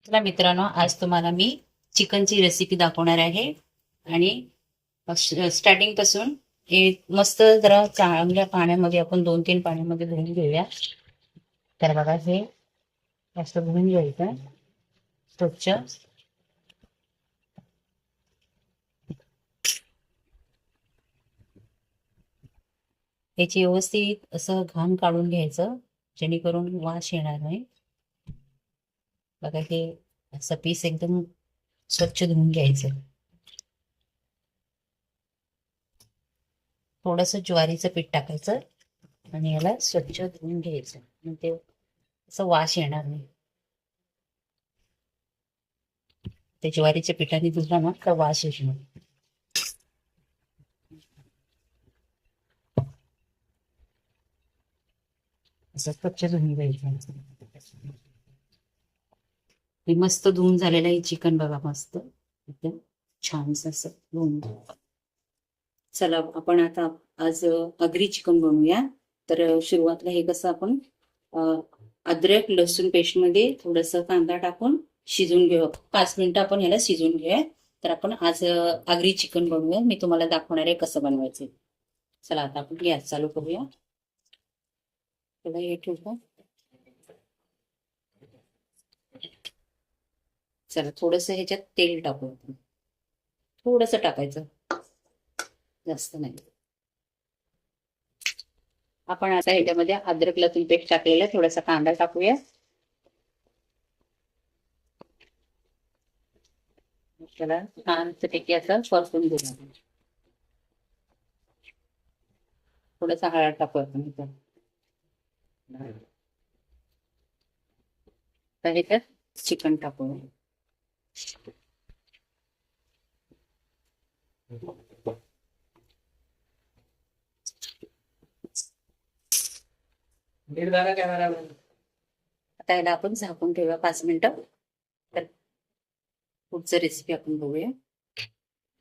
चला मित्रांनो, आज तुम्हाला मी चिकनची रेसिपी दाखवणार आहे. आणि स्टार्टिंग पासून हे मस्त जरा चांगल्या पाण्यामध्ये आपण 2-3 पाण्यामध्ये धुवून घेऊया. तर बघा, हे असं धुवून घ्यायचं स्वच्छ. याची व्यवस्थित असं घाण काढून घ्यायचं, जेणेकरून वास येणार नाही. बघा, हे असं पीस एकदम स्वच्छ धुवून घ्यायचं. थोडंसं ज्वारीचं पीठ टाकायचं आणि याला स्वच्छ धुवून घ्यायचं, म्हणजे असं वास येणार नाही. ते ज्वारीच्या पिठाने धुतला ना तर वास येत नाही. असं स्वच्छ धुवून घ्यायचं. हे मस्त धुवून झालेलं आहे चिकन, बघा मस्त एकदम छान असं धुवून. चला आपण आता आज आगरी चिकन बनवूया. तर सुरुवातीला हे कसं आपण अद्रक लसूण पेस्ट मध्ये थोडस कांदा टाकून शिजवून घेऊ. 5 मिनिटं आपण याला शिजवून घेऊया. तर आपण आज आगरी चिकन बनवूया. मी तुम्हाला दाखवणार आहे कसं बनवायचं. चला आता आपण गॅस चालू करूया. थोडं हे ठेवू. चला थोडस ह्याच्यात तेल टाकू. थोडस टाकायचं, जास्त नाही. आपण आता ह्याच्यामध्ये अद्रक लसूण पेस्ट टाकलेला थोडासा कांदा टाकूया. त्याला छानपैकी असं परतून घेऊया. थोडासा हळद टाकू आपण इथं. तर ह्याच्यात चिकन टाकूया. आता याला आपण झाकून ठेवूया 5 मिनिटं. तर पुढचं रेसिपी आपण बघूया.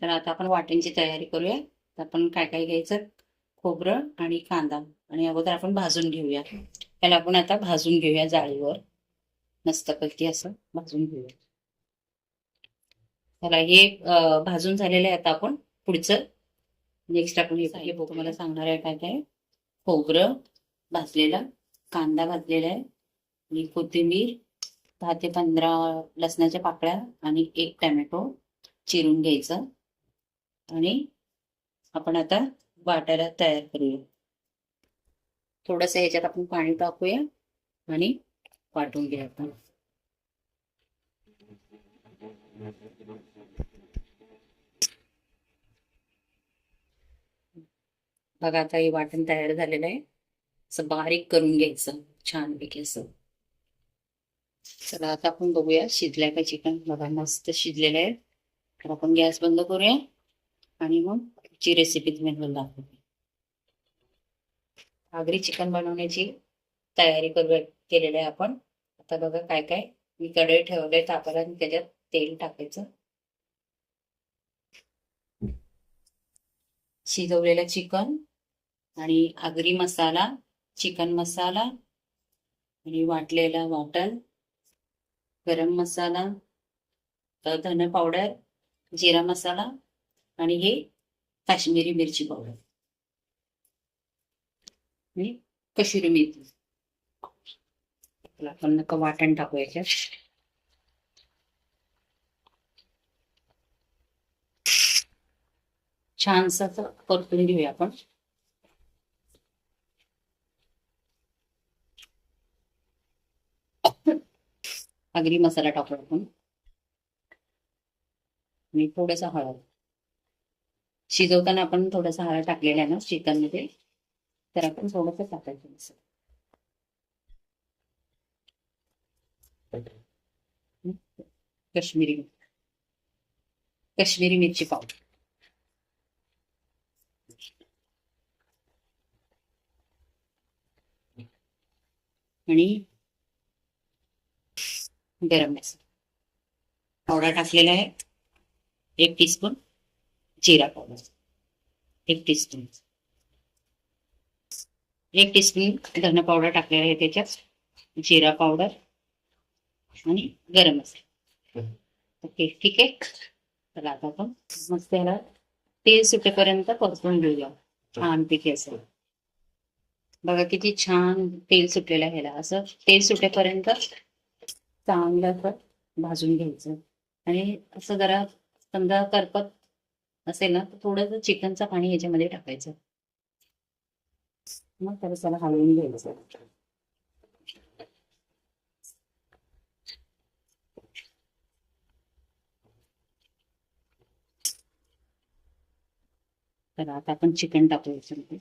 तर आता आपण वाटणची तयारी करूया. तर आपण काय काय घ्यायचं, खोबरं आणि कांदा, आणि अगोदर आपण भाजून घेऊया. त्याला आपण आता भाजून घेऊया जाळीवर, मस्तपैकी असं भाजून घेऊया. त्याला हे भाजून झालेलं आहे. आता आपण पुढचं नेक्स्ट आपण हे बघू, मला सांगणार आहे काय काय. खोबरं भाजलेलं, कांदा भाजलेला आहे, आणि कोथिंबीर, 10 ते 15 लसणाच्या पाकळ्या, आणि 1 टोमॅटो चिरून घ्यायचं. आणि आपण आता वाटायला तयार करूया. थोडंसं ह्याच्यात आपण पाणी टाकूया आणि वाटून घ्या आपण. बघा, आता हे वाटण तयार झालेलं आहे. असं बारीक करून घ्यायचं छानपैकी असं. चला आता आपण बघूया शिजलंय का चिकन. बघा मस्त शिजलेलं आहे. तर आपण गॅस बंद करूया आणि मग ची रेसिपी तुम्हाला दाखवते. आगरी चिकन बनवण्याची तयारी केलेली आहे आपण. आता बघा काय काय मी कढई ठेवलंय तापायला, आणि त्याच्यात तेल टाकायचं. शिजवलेलं चिकन, आणि आगरी मसाला, चिकन मसाला, आणि वाटलेला वाटण, गरम मसाला, धने पावडर, जिरा मसाला, आणि हे काश्मीरी मिरची पावडर आणि कसुरी मेथी. आपण नका वाटण टाकू याच्यात. छानस परतून घेऊया आपण. आगरी मसाला टाकू आपण, आणि थोडासा हळद. शिजवताना आपण थोडासा हळद टाकलेला आहे ना चिकन मध्ये, तर आपण थोडंसं टाकायचं. कश्मीरी कश्मीरी मिरची पावडर, आणि गरम मसाला पावडर टाकलेला आहे. 1 टीस्पून जिरा पावडर, 1 टीस्पून 1 टीस्पून धने पावडर टाकलेला आहे त्याच्यात, जिरा पावडर आणि गरम मसाला. ओके, ठीक आहे. चला आता आपण मस्त याला तेल सुटेपर्यंत परतून घेऊया छानपैकी असं. बघा किती छान तेल सुटलेलं आहे ह्याला. असं तेल सुटेपर्यंत चांगलं असं भाजून घ्यायचं. आणि असं जरा समजा करपत असेल ना तर थोडंसं चिकनचं पाणी याच्यामध्ये टाकायचं. मग त्याला हलवून घ्यायचं. तर आता आपण चिकन टाकू याच्यामध्ये.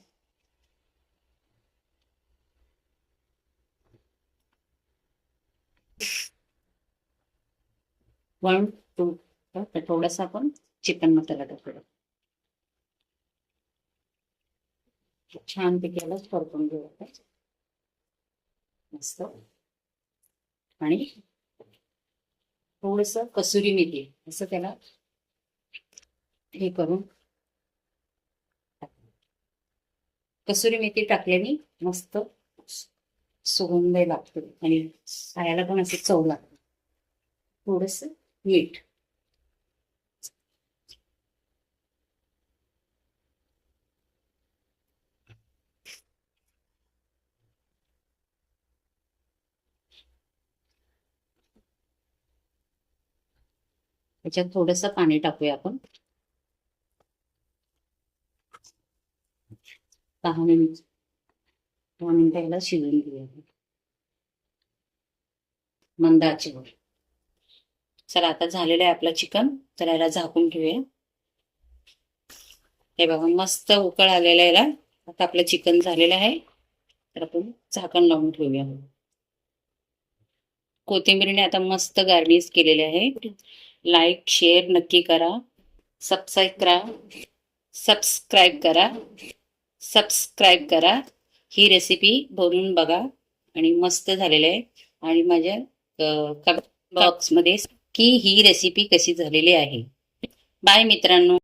1, 2 तर थोडासा आपण चिकन मसाला टाकूया. छान पिकेला परतून घेऊया मस्त. आणि थोडस कसुरी मेथी असं त्याला हे करून, कसुरी मेथी टाकल्याने मस्त सुगंध लागतो आणि खायला पण असं चव लागते. थोडस मीठ. त्याच्यात थोडस पाणी टाकूया आपण. 10 मिनिट 10 मिनिटं याला शिजवून घेऊया मंद आचेवर. चला आता झालेलं आहे आपलं चिकन. तर याला झाकून घेऊया. हे बघा मस्त उकळ आलेला याला. आता आपलं चिकन झालेलं आहे. तर आपण झाकण लावून ठेवूया. कोथिंबीरीने आता मस्त गार्निश केलेले आहे. लाईक शेअर नक्की करा. सबस्क्राईब करा. सबस्क्राईब करा. सबस्क्राईब करा. ही रेसिपी बनवून बघा आणि मस्त झालेलं आहे. आणि माझ्या कमेंट बॉक्समध्ये की ही रेसिपी कशी झालेली आहे. बाय मित्रांनो.